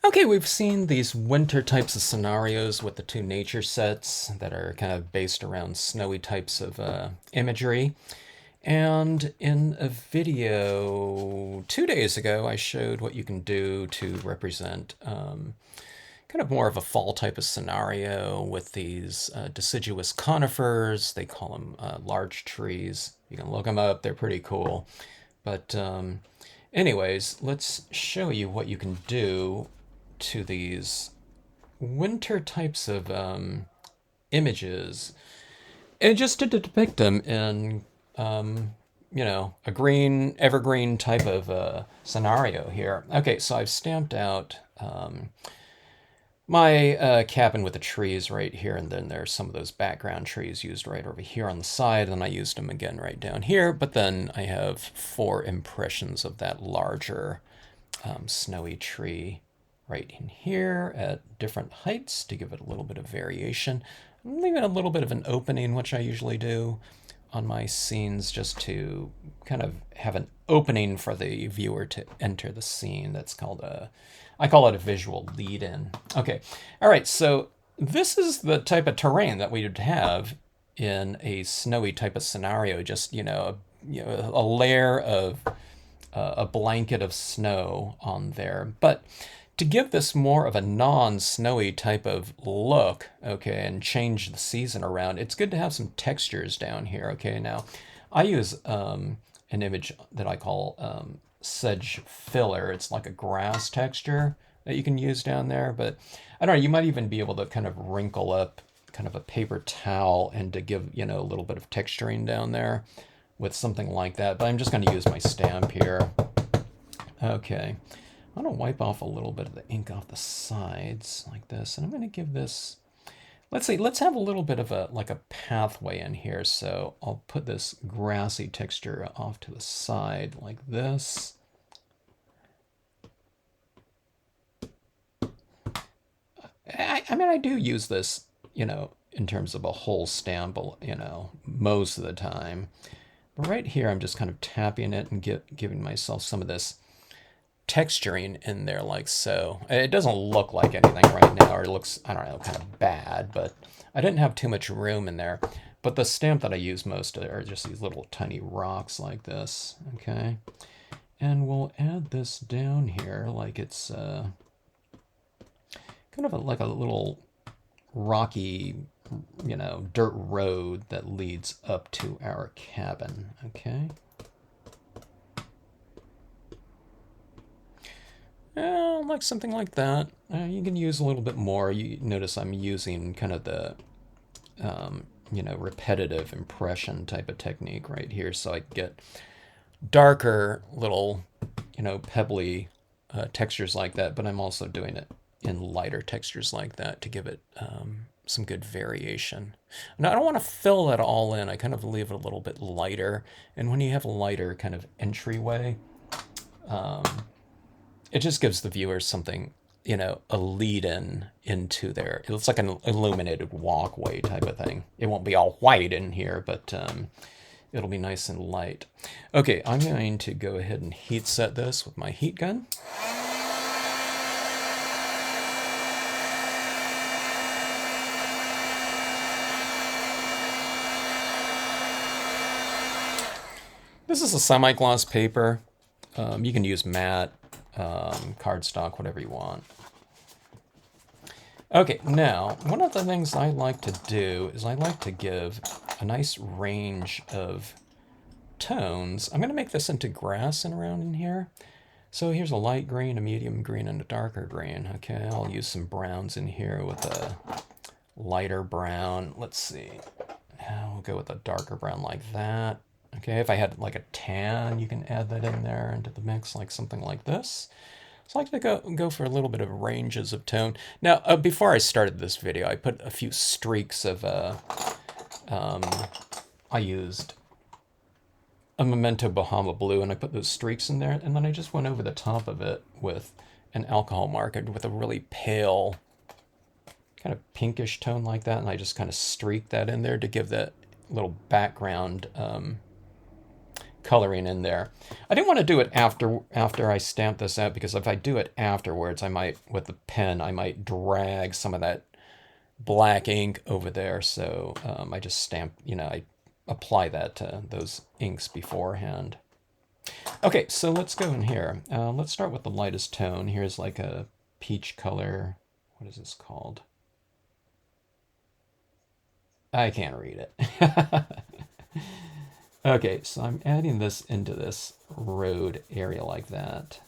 Okay, we've seen these winter types of scenarios with the two nature sets that are kind of based around snowy types of imagery. And in a video 2 days ago, I showed what you can do to represent kind of more of a fall type of scenario with these deciduous conifers. They call them large trees. You can look them up, they're pretty cool. But anyways, let's show you what you can do to these winter types of images, and just to depict them in, a green, evergreen type of scenario here. Okay, so I've stamped out my cabin with the trees right here, and then there's some of those background trees used right over here on the side, and I used them again right down here, but then I have 4 impressions of that larger snowy tree right in here at different heights to give it a little bit of variation. I'm leaving a little bit of an opening, which I usually do on my scenes, just to kind of have an opening for the viewer to enter the scene. That's called I call it a visual lead in. Okay, all right, so this is the type of terrain that we would have in a snowy type of scenario, just, a layer of a blanket of snow on there. But to give this more of a non-snowy type of look, okay, and change the season around, it's good to have some textures down here, okay? Now, I use an image that I call sedge filler. It's like a grass texture that you can use down there, but I don't know, you might even be able to kind of wrinkle up kind of a paper towel and to give, a little bit of texturing down there with something like that. But I'm just going to use my stamp here. Okay. I'm going to wipe off a little bit of the ink off the sides like this, and I'm going to give this, let's have a little bit of a pathway in here. So I'll put this grassy texture off to the side like this. I mean, I do use this, in terms of a whole stamp, most of the time. But right here, I'm just kind of tapping it and giving myself some of this texturing in there like so. It doesn't look like anything right now, or it looks, I don't know, kind of bad, but I didn't have too much room in there. But the stamp that I use most are just these little tiny rocks like this, okay? And we'll add this down here like it's kind of like a little rocky, dirt road that leads up to our cabin, okay? Like something like that. You can use a little bit more. You notice I'm using kind of the, repetitive impression type of technique right here, so I get darker little, pebbly textures like that, but I'm also doing it in lighter textures like that to give it some good variation. Now, I don't want to fill that all in. I kind of leave it a little bit lighter, and when you have a lighter kind of entryway, it just gives the viewers something, a lead in into there. It's like an illuminated walkway type of thing. It won't be all white in here, but it'll be nice and light. Okay, I'm going to go ahead and heat set this with my heat gun. This is a semi-gloss paper. You can use matte, cardstock, whatever you want. Okay, now, one of the things I like to do is I like to give a nice range of tones. I'm going to make this into grass and around in here. So here's a light green, a medium green, and a darker green. Okay, I'll use some browns in here with a lighter brown. Let's see. We'll go with a darker brown like that. Okay, if I had like a tan, you can add that in there into the mix, like something like this. So I like to go for a little bit of ranges of tone. Now, before I started this video, I put a few streaks of, I used a Memento Bahama Blue, and I put those streaks in there, and then I just went over the top of it with an alcohol marker with a really pale, kind of pinkish tone like that, and I just kind of streaked that in there to give that little background coloring in there. I didn't want to do it after I stamp this out, because if I do it afterwards, I might, with the pen, I might drag some of that black ink over there. So I just stamp, I apply that to those inks beforehand. Okay, so let's go in here. Let's start with the lightest tone. Here's like a peach color. What is this called? I can't read it. Okay, so I'm adding this into this road area like that.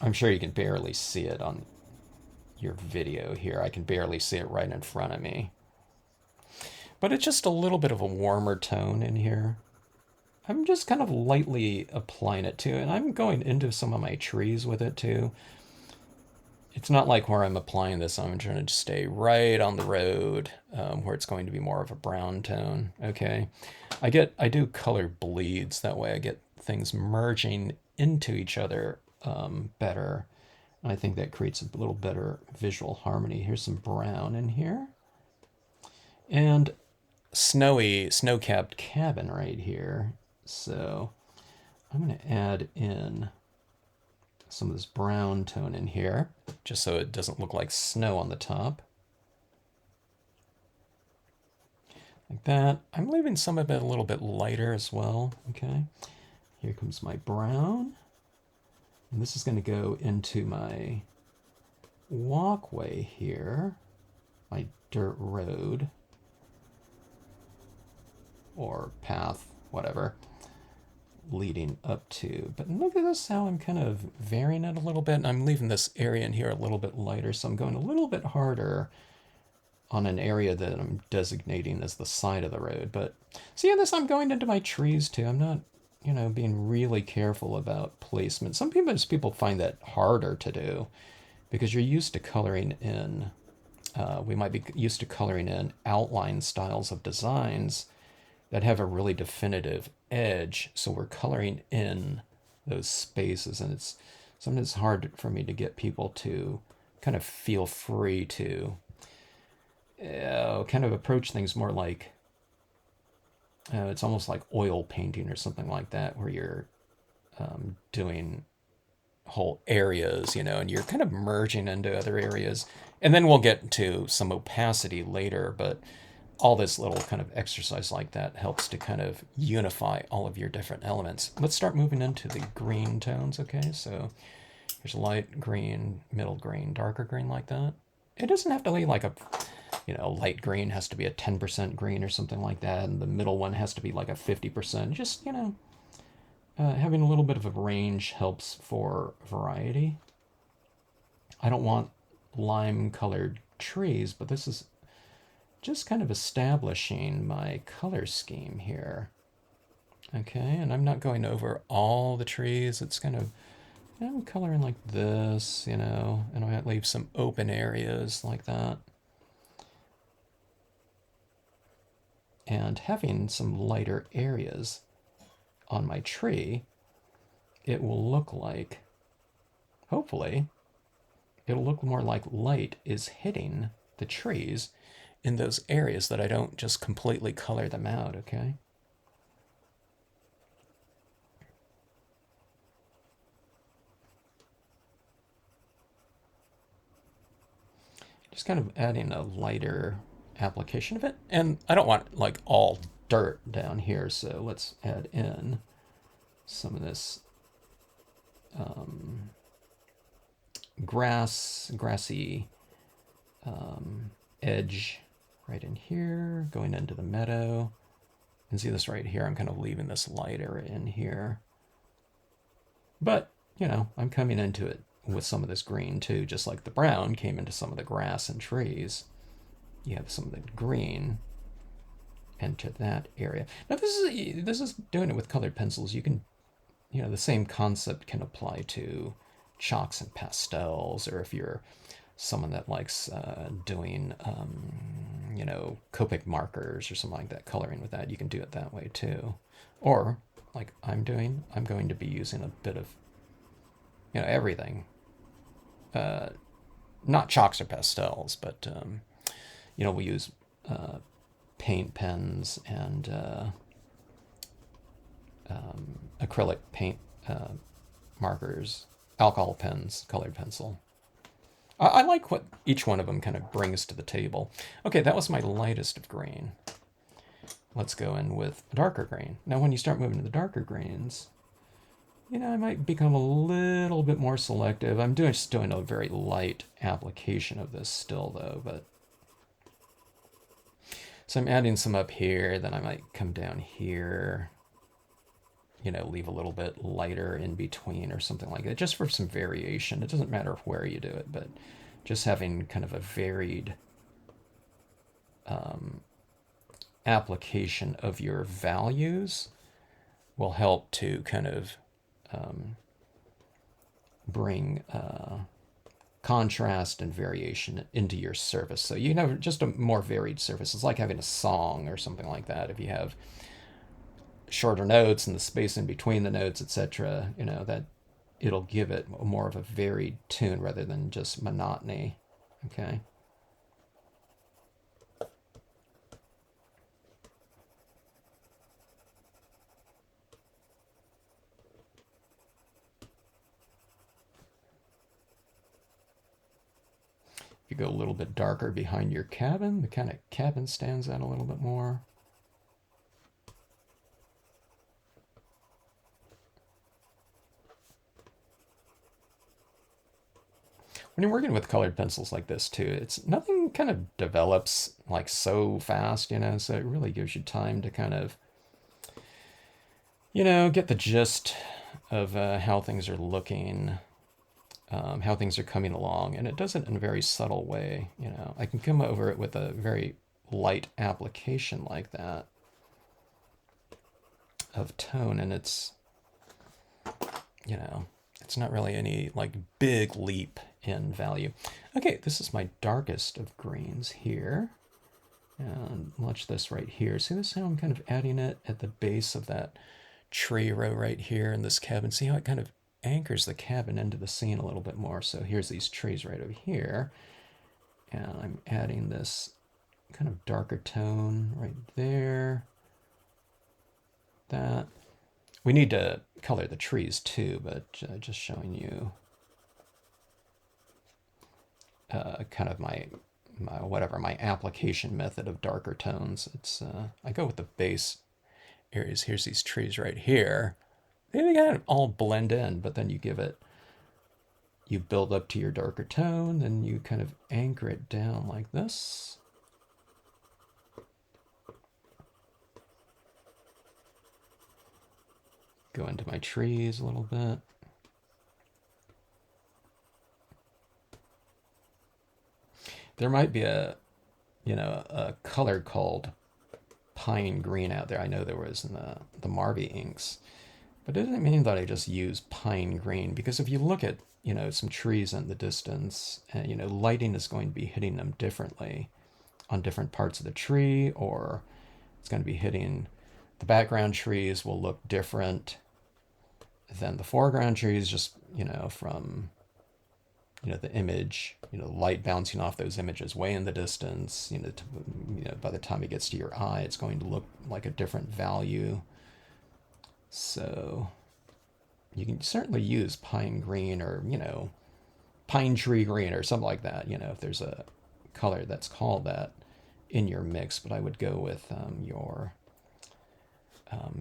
I'm sure you can barely see it on your video here. I can barely see it right in front of me. But it's just a little bit of a warmer tone in here. I'm just kind of lightly applying it too, and I'm going into some of my trees with it too. It's not like where I'm applying this, I'm trying to stay right on the road, where it's going to be more of a brown tone. Okay, I do color bleeds, that way I get things merging into each other better. I think that creates a little better visual harmony. Here's some brown in here. And snow-capped cabin right here. So I'm going to add in some of this brown tone in here, just so it doesn't look like snow on the top. Like that. I'm leaving some of it a little bit lighter as well. Okay. Here comes my brown. And this is going to go into my walkway here, my dirt road, or path, whatever, leading up to. But look at this, how I'm kind of varying it a little bit. I'm leaving this area in here a little bit lighter, so I'm going a little bit harder on an area that I'm designating as the side of the road. But see, in this, I'm going into my trees too. I'm not, being really careful about placement. Some people find that harder to do because you're used to coloring in, we might be used to coloring in outline styles of designs that have a really definitive edge. So we're coloring in those spaces, and it's sometimes hard for me to get people to kind of feel free to kind of approach things more like, it's almost like oil painting or something like that, where you're doing whole areas, and you're kind of merging into other areas. And then we'll get to some opacity later, but all this little kind of exercise like that helps to kind of unify all of your different elements. Let's start moving into the green tones, okay? So here's light green, middle green, darker green, like that. It doesn't have to be like a, light green has to be a 10% green or something like that, and the middle one has to be like a 50%. Just, having a little bit of a range helps for variety. I don't want lime-colored trees, but this is just kind of establishing my color scheme here. Okay, and I'm not going over all the trees. It's kind of, I'm coloring like this, and I might leave some open areas like that. And having some lighter areas on my tree, it will look like, hopefully, it'll look more like light is hitting the trees in those areas that I don't just completely color them out, okay? Just kind of adding a lighter application of it. And I don't want like all dirt down here, so let's add in some of this grassy edge right in here, going into the meadow. And see this right here, I'm kind of leaving this lighter in here. But, I'm coming into it with some of this green too, just like the brown came into some of the grass and trees. You have some of the green enter that area. Now this is doing it with colored pencils. You can, the same concept can apply to chalks and pastels, or if you're someone that likes doing, Copic markers or something like that, coloring with that, you can do it that way too. Or, like I'm doing, I'm going to be using a bit of, everything. Not chalks or pastels, but, we use paint pens and acrylic paint markers, alcohol pens, colored pencil. I like what each one of them kind of brings to the table. Okay, that was my lightest of green. Let's go in with darker green. Now, when you start moving to the darker greens, I might become a little bit more selective. I'm just doing a very light application of this still, though. But so I'm adding some up here. Then I might come down here. Leave a little bit lighter in between or something like that, just for some variation. It doesn't matter where you do it, but just having kind of a varied application of your values will help to kind of bring contrast and variation into your service. So just a more varied service. It's like having a song or something like that. If you have shorter notes and the space in between the notes, etc., that it'll give it more of a varied tune rather than just monotony. Okay. If you go a little bit darker behind your cabin, the kind of cabin stands out a little bit more. When you're working with colored pencils like this too, it's nothing kind of develops like so fast, so it really gives you time to kind of, get the gist of how things are looking, how things are coming along, and it does it in a very subtle way. I can come over it with a very light application like that of tone, and it's it's not really any like big leap in value. Okay, this is my darkest of greens here, and watch this right here. See this, how I'm kind of adding it at the base of that tree row right here in this cabin. See how it kind of anchors the cabin into the scene a little bit more. So here's these trees right over here, and I'm adding this kind of darker tone right there. That we need to color the trees too, but just showing you kind of my application method of darker tones. It's I go with the base areas. Here's these trees right here. They kind of all blend in, but then you build up to your darker tone, and you kind of anchor it down like this. Go into my trees a little bit. There might be a color called pine green out there. I know there was in the Marvy inks, but it doesn't mean that I just use pine green, because if you look at some trees in the distance, lighting is going to be hitting them differently on different parts of the tree, or it's going to be hitting the background trees will look different than the foreground trees, just from the image, light bouncing off those images way in the distance, by the time it gets to your eye, it's going to look like a different value. So you can certainly use pine green, or, pine tree green or something like that, if there's a color that's called that in your mix. But I would go with your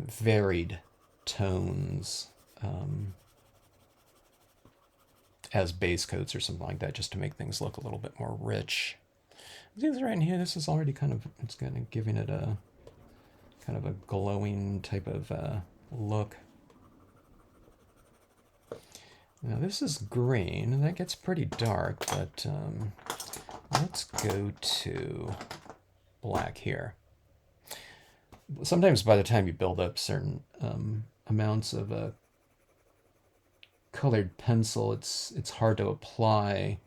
varied tones as base coats or something like that, just to make things look a little bit more rich. These right in here, this is already it's kind of giving it a kind of a glowing type of look. Now this is green, and that gets pretty dark, but let's go to black here. Sometimes by the time you build up certain amounts of colored pencil, it's hard to apply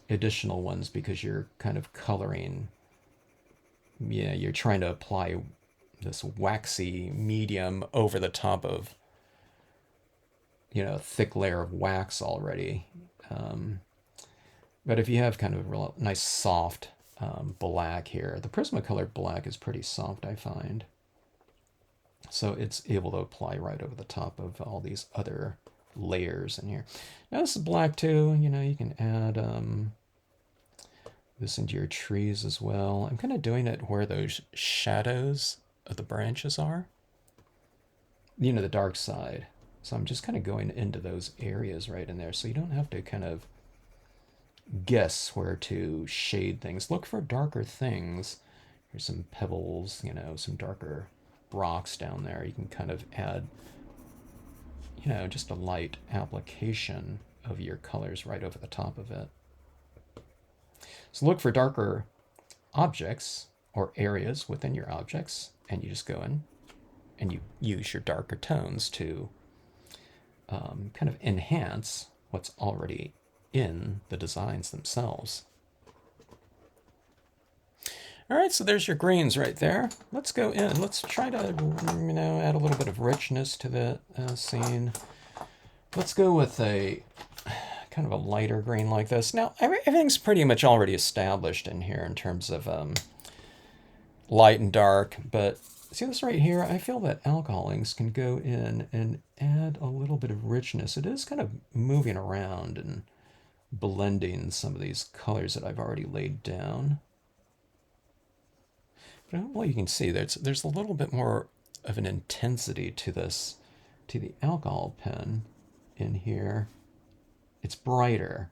additional ones, because you're kind of coloring, you're trying to apply this waxy medium over the top of a thick layer of wax already. But if you have kind of a real nice soft black here, the Prismacolor black is pretty soft, I find. So it's able to apply right over the top of all these other layers in here. Now this is black too. You know, you can add this into your trees as well. I'm kind of doing it where those shadows of the branches are. You know, the dark side. So I'm just kind of going into those areas right in there. So you don't have to kind of guess where to shade things. Look for darker things. Here's some pebbles, you know, some darker rocks down there. You can kind of add, you know, just a light application of your colors right over the top of it. So look for darker objects or areas within your objects, and you just go in and you use your darker tones to kind of enhance what's already in the designs themselves. All right, so there's your greens right there. Let's go in. Let's try to, you know, add a little bit of richness to the scene. Let's go with a kind of a lighter green like this. Now, everything's pretty much already established in here in terms of light and dark, but see this right here? I feel that alcohol inks can go in and add a little bit of richness. It is kind of moving around and blending some of these colors that I've already laid down. But hopefully you can see there's a little bit more of an intensity to this, to the alcohol pen in here. It's brighter.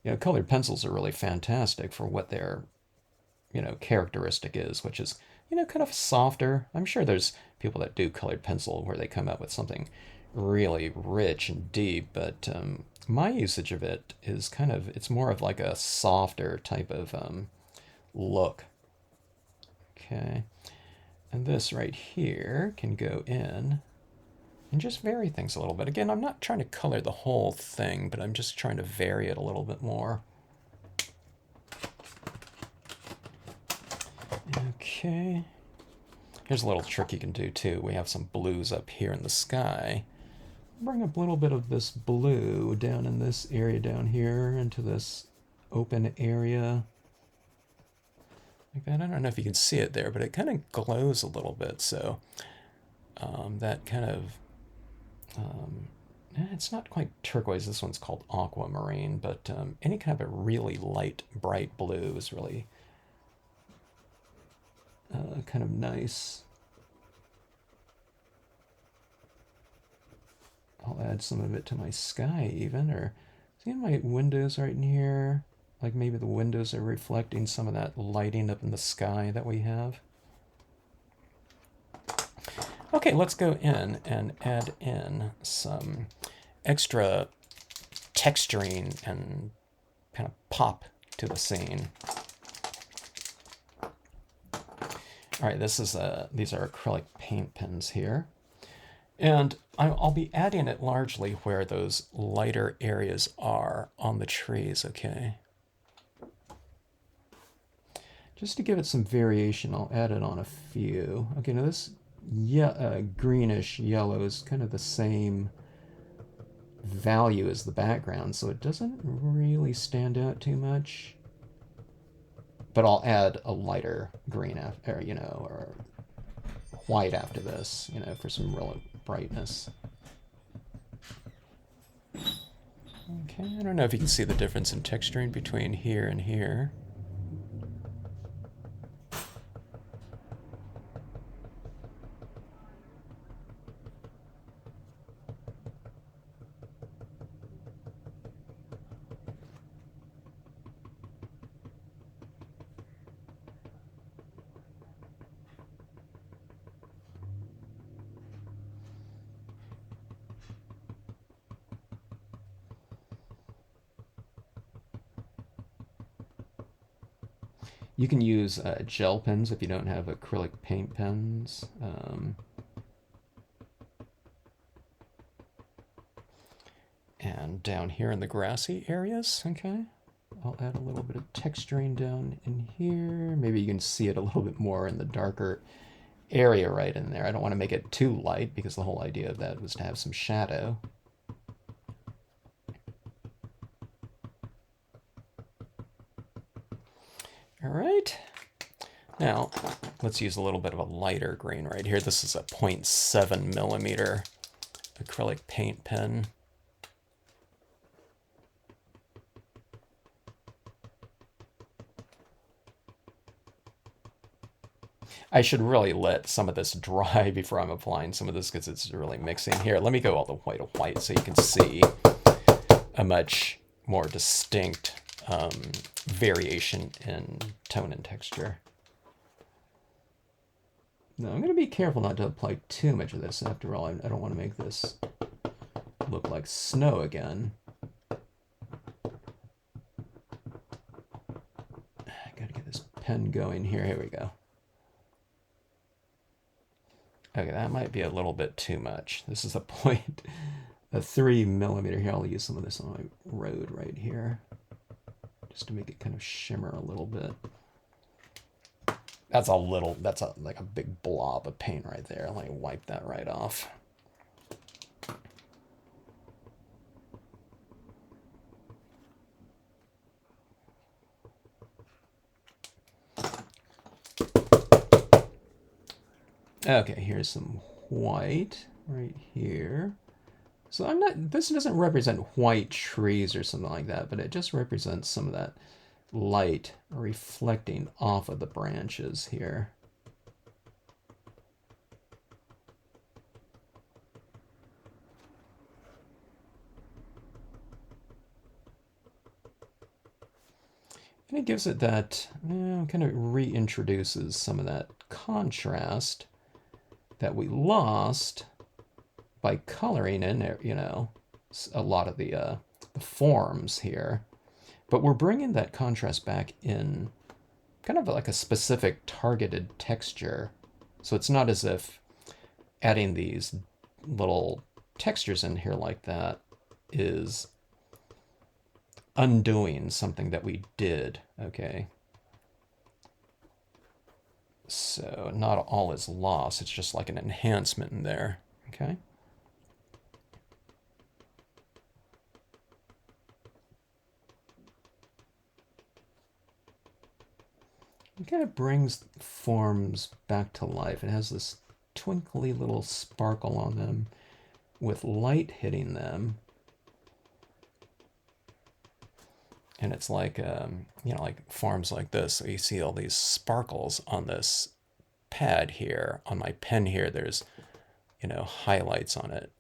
You know, colored pencils are really fantastic for what their, you know, characteristic is, which is, you know, kind of softer. I'm sure there's people that do colored pencil where they come up with something really rich and deep, but my usage of it is kind of, it's more of like a softer type of look. Okay. And this right here can go in and just vary things a little bit. Again, I'm not trying to color the whole thing, but I'm just trying to vary it a little bit more. Okay. Here's a little trick you can do too. We have some blues up here in the sky. Bring up a little bit of this blue down in this area down here into this open area. Like that. I don't know if you can see it there, but it kind of glows a little bit. So that kind of, it's not quite turquoise. This one's called aquamarine, but any kind of a really light, bright blue is really kind of nice. I'll add some of it to my sky even, or see my windows right in here. Like maybe the windows are reflecting some of that lighting up in the sky that we have. Okay, let's go in and add in some extra texturing and kind of pop to the scene. All right, these are acrylic paint pens here. And I'll be adding it largely where those lighter areas are on the trees, okay? Just to give it some variation, I'll add it on a few. Okay, now this greenish yellow is kind of the same value as the background, so it doesn't really stand out too much. But I'll add a lighter green after, you know, or white after this, you know, for some real brightness. Okay, I don't know if you can see the difference in texturing between here and here. You can use gel pens if you don't have acrylic paint pens. And down here in the grassy areas, okay, I'll add a little bit of texturing down in here. Maybe you can see it a little bit more in the darker area right in there. I don't want to make it too light because the whole idea of that was to have some shadow. All right. Now, let's use a little bit of a lighter green right here. This is a 0.7 millimeter acrylic paint pen. I should really let some of this dry before I'm applying some of this because it's really mixing. Here, let me go all the white to white so you can see a much more distinct variation in tone and texture. Now, I'm going to be careful not to apply too much of this. After all, I don't want to make this look like snow again. I got to get this pen going here. Here we go. Okay, that might be a little bit too much. This is a 3 millimeter here. I'll use some of this on my road right here, just to make it kind of shimmer a little bit. That's like a big blob of paint right there. Let me wipe that right off. Okay, here's some white right here. So this doesn't represent white trees or something like that, but it just represents some of that light reflecting off of the branches here. And it gives it that, kind of reintroduces some of that contrast that we lost by coloring in, a lot of the forms here. But we're bringing that contrast back in kind of like a specific targeted texture. So it's not as if adding these little textures in here like that is undoing something that we did, okay? So not all is lost. It's just like an enhancement in there, okay? It kind of brings forms back to life. It has this twinkly little sparkle on them with light hitting them. And it's like, like forms like this. So you see all these sparkles on this pad here. On my pen here, there's, highlights on it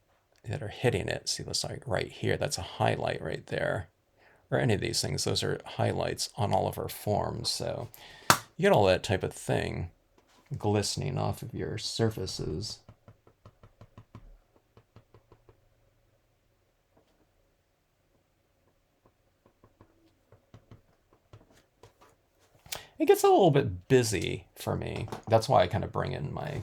that are hitting it. See this like right here? That's a highlight right there. Or any of these things. Those are highlights on all of our forms. So you get all that type of thing glistening off of your surfaces. It gets a little bit busy for me. That's why I kind of bring in my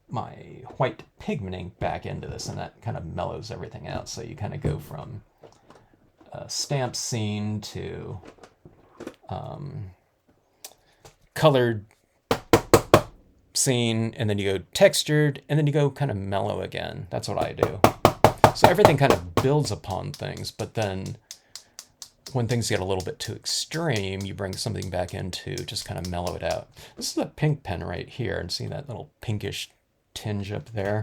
my white pigmenting back into this, and that kind of mellows everything out. So you kind of go from a stamp scene to colored scene, and then you go textured, and then you go kind of mellow again. That's what I do. So everything kind of builds upon things, but then when things get a little bit too extreme, you bring something back in to just kind of mellow it out. This is a pink pen right here, and see that little pinkish tinge up there?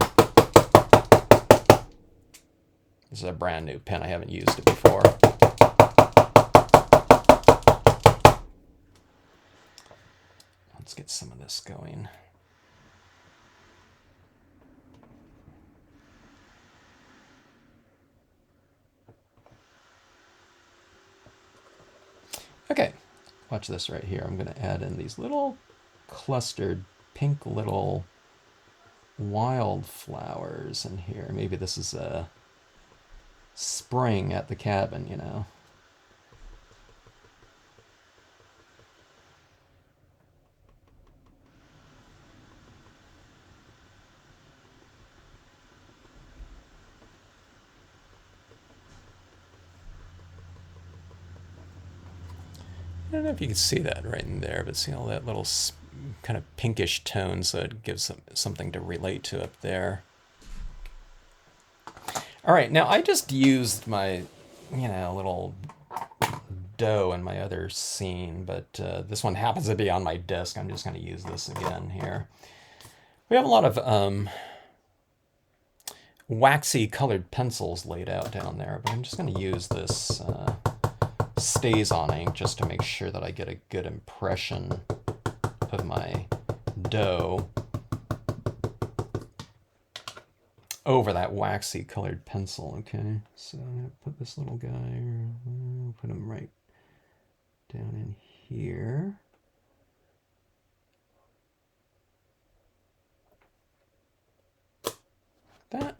This is a brand new pen. I haven't used it before. Let's get some of this going. Okay, watch this right here. I'm going to add in these little clustered pink little wildflowers in here. Maybe this is a spring at the cabin, I don't know if you can see that right in there, but see all that little kind of pinkish tone, so it gives something to relate to up there. All right, now I just used my, little dough in my other scene, but this one happens to be on my disk. I'm just going to use this again here. We have a lot of waxy colored pencils laid out down there, but I'm just going to use this stays on ink just to make sure that I get a good impression of my dough over that waxy colored pencil. Okay, so I'm going to put this little guy, put him right down in here. That.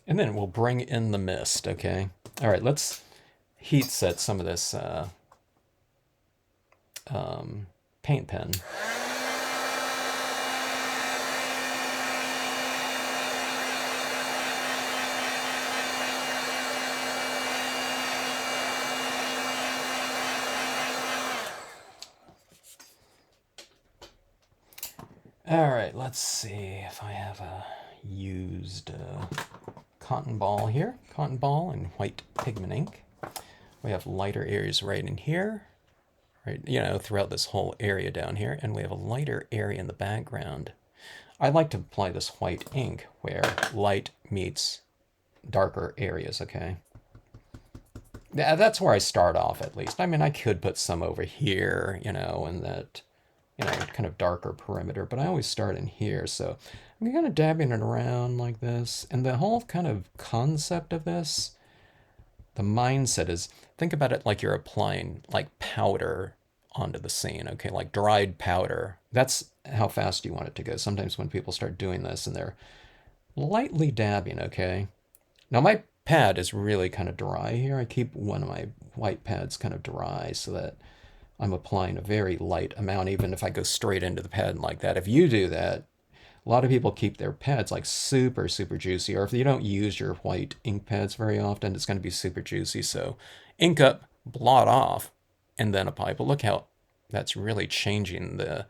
And then we'll bring in the mist, okay? All right, let's heat set some of this paint pen. All right, let's see if I have a used cotton ball here. Cotton ball and white pigment ink. We have lighter areas right in here, right, you know, throughout this whole area down here, and we have a lighter area in the background. I like to apply this white ink where light meets darker areas, okay? Yeah, that's where I start off, at least. I mean, I could put some over here, you know, and that, you know, kind of darker perimeter, but I always start in here. So I'm kind of dabbing it around like this. And the whole kind of concept of this, the mindset is, think about it like you're applying like powder onto the scene, okay? Like dried powder. That's how fast you want it to go. Sometimes when people start doing this and they're lightly dabbing, okay? Now my pad is really kind of dry here. I keep one of my white pads kind of dry so that I'm applying a very light amount, even if I go straight into the pad like that. If you do that, a lot of people keep their pads like super, super juicy, or if you don't use your white ink pads very often, it's going to be super juicy. So ink up, blot off, and then apply. But look how that's really changing the,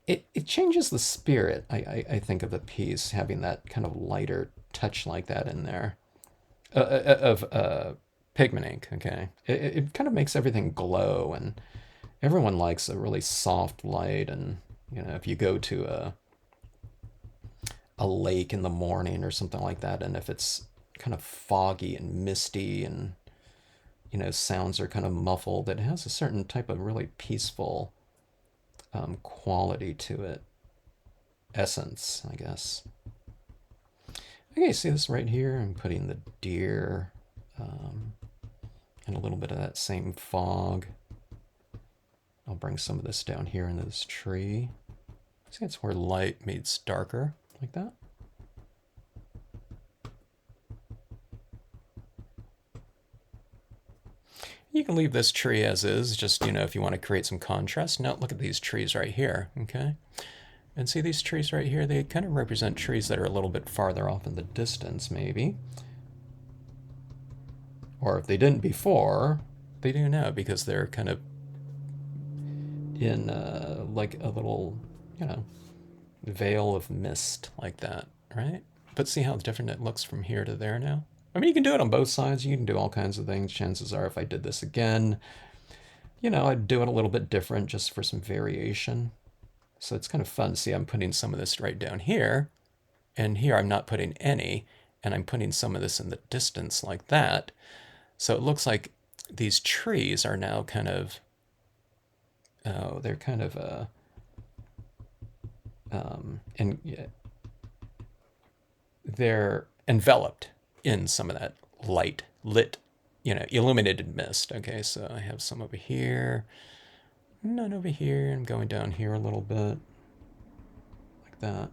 it changes the spirit, I think, of the piece, having that kind of lighter touch like that in there of pigment ink, okay? It kind of makes everything glow, and everyone likes a really soft light. And, you know, if you go to a lake in the morning or something like that, and if it's kind of foggy and misty and, you know, sounds are kind of muffled, it has a certain type of really peaceful quality to it. Essence, I guess. Okay, see this right here? I'm putting the deer and a little bit of that same fog. I'll bring some of this down here into this tree. See, it's where light meets darker, like that. You can leave this tree as is, just, you know, if you want to create some contrast. Now, look at these trees right here, okay? And see these trees right here? They kind of represent trees that are a little bit farther off in the distance, maybe. Or if they didn't before, they do now, because they're kind of in like a little, you know, veil of mist like that, right? But see how different it looks from here to there now? I mean, you can do it on both sides. You can do all kinds of things. Chances are if I did this again, you know, I'd do it a little bit different just for some variation. So it's kind of fun to see. I'm putting some of this right down here, and here I'm not putting any, and I'm putting some of this in the distance like that. So it looks like these trees are now kind of, oh, they're kind of, and yeah, they're enveloped in some of that light, lit, you know, illuminated mist. Okay, so I have some over here, none over here. I'm going down here a little bit, like that.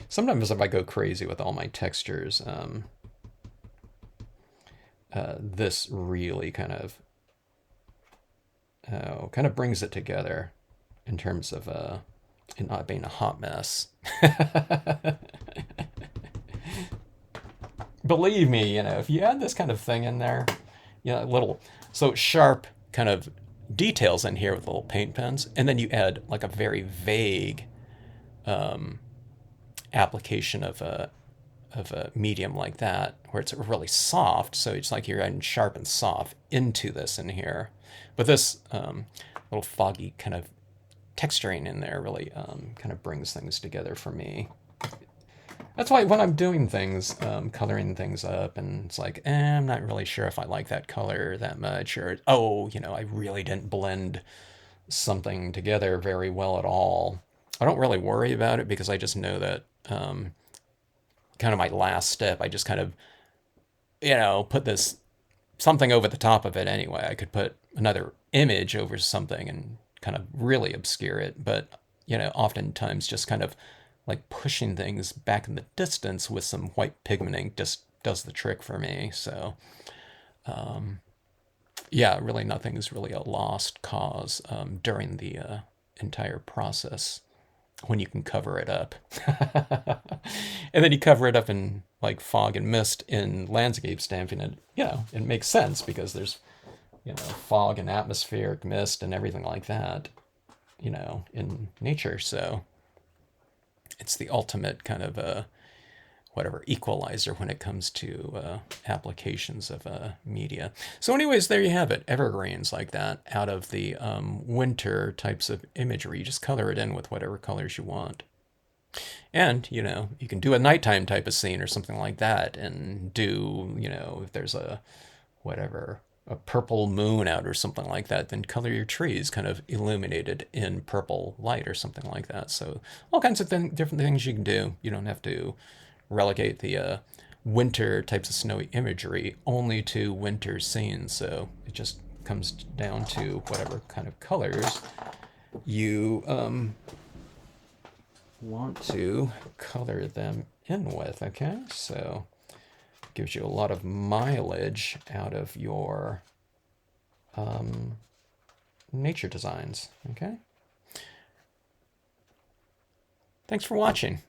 Sometimes if I go crazy with all my textures, this really kind of brings it together in terms of it not being a hot mess. Believe me, you know, if you add this kind of thing in there, you know, little, so sharp kind of details in here with little paint pens, and then you add like a very vague application of a medium like that, where it's really soft. So it's like you're adding sharp and soft into this in here. But this little foggy kind of texturing in there really kind of brings things together for me. That's why when I'm doing things, coloring things up, and it's like, I'm not really sure if I like that color that much, or, oh, I really didn't blend something together very well at all. I don't really worry about it because I just know that kind of my last step, I just kind of, put this something over the top of it anyway. I could put another image over something and kind of really obscure it, but oftentimes just kind of like pushing things back in the distance with some white pigmenting just does the trick for me. So yeah, really nothing is really a lost cause during the entire process when you can cover it up. And then you cover it up in like fog and mist in landscape stamping, and it makes sense because there's fog and atmospheric mist and everything like that in nature. So it's the ultimate kind of whatever equalizer when it comes to applications of media. So anyways, there you have it. Evergreens like that out of the winter types of imagery. You just color it in with whatever colors you want. And, you can do a nighttime type of scene or something like that and do, if there's a whatever, a purple moon out or something like that, then color your trees kind of illuminated in purple light or something like that. So all kinds of different things you can do. You don't have to relegate the winter types of snowy imagery only to winter scenes. So it just comes down to whatever kind of colors you want to color them in with. Okay, so gives you a lot of mileage out of your nature designs. Okay, thanks for watching.